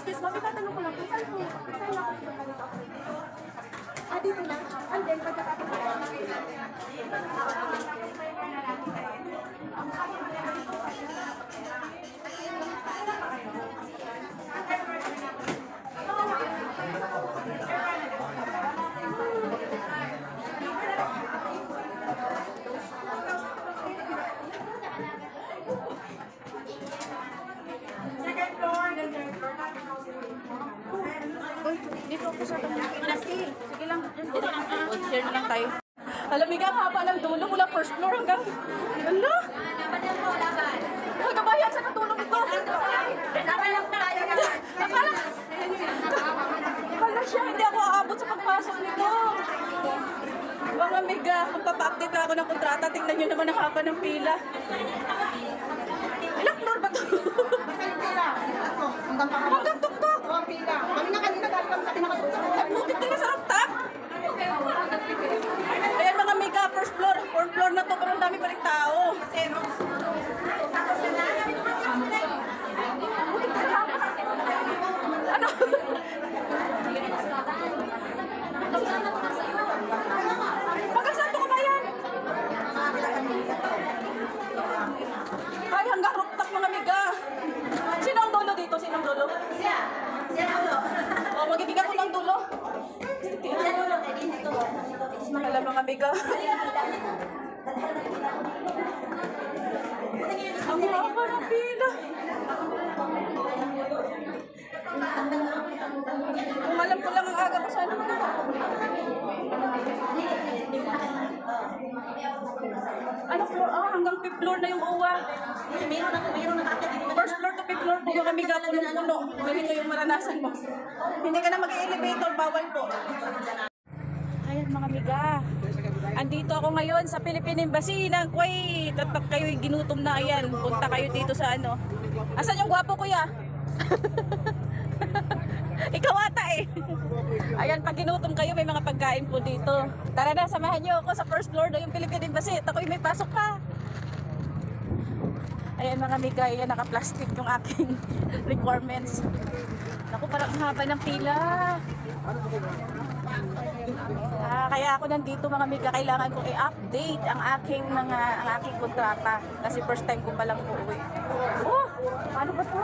Excuse me, tatanong ko lang po, saan ako ganito? Ah, dito lang? And then, pagkakataon. Uy, dito ako sa kanya. Sige lang. Share na lang tayo. Alam mo ang haba ng dulo mula first floor hanggang... Ano? Magkabayan sa katulong ito. Akala siya, hindi ako aabot sa pagpasok nito. Mga amiga, magpapa-update na ako ng kontrata. Tingnan nyo naman ang haba ng pila. Ilang floor ba ito? Hanggang tuktok. Kami na kanina galing kami sa pinakatulong. Nagbutik nila sa rooftop. Ayan mga amiga, first floor. Fourth floor na to, pero ang dami pa rin tao. Ano? Hanggang saan to kabayan? Ay, hanggang rooftop mga amiga. Sino ang dulo dito? Sino ang dulo? O, magibigyan ko ng dulo. Alam mga amiga. Ang haba ng pila. Kung alam ko lang ang aga ko, sana magawa. Ano floor? Ah, hanggang 5th floor na yung uwa. First floor to 5th floor po yung amiga, punong-puno. Ganito yung maranasan mo. Hindi ka na mag-elevator, bawal po. Ayan mga amiga. Andito ako ngayon sa Philippine Embassy ng Kuwait. At pag kayo'y ginutom na, ayan, punta kayo dito sa ano. Asan yung gwapo kuya? Ikaw ata eh. Ayan, pag ginutom kayo, may mga pagkain po dito. Tara na, samahan niyo ako sa first floor na yung Philippine Embassy. At ako'y may pasok pa. Ayan mga amiga, ayan, naka-plastic yung aking requirements. Naku, parang haba ng pila. Kaya ako nandito mga amiga, kailangan kong i-update ang aking kontrata. Kasi first time ko palang uuwi. Oh, ano ba to?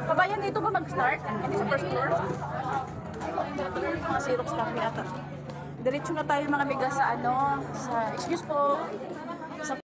Kabayan, dito ba mag-start? Hindi sa first floor? Mga Xerox Cafe ata. Diretso na tayo mga amiga sa ano, sa, excuse po, sa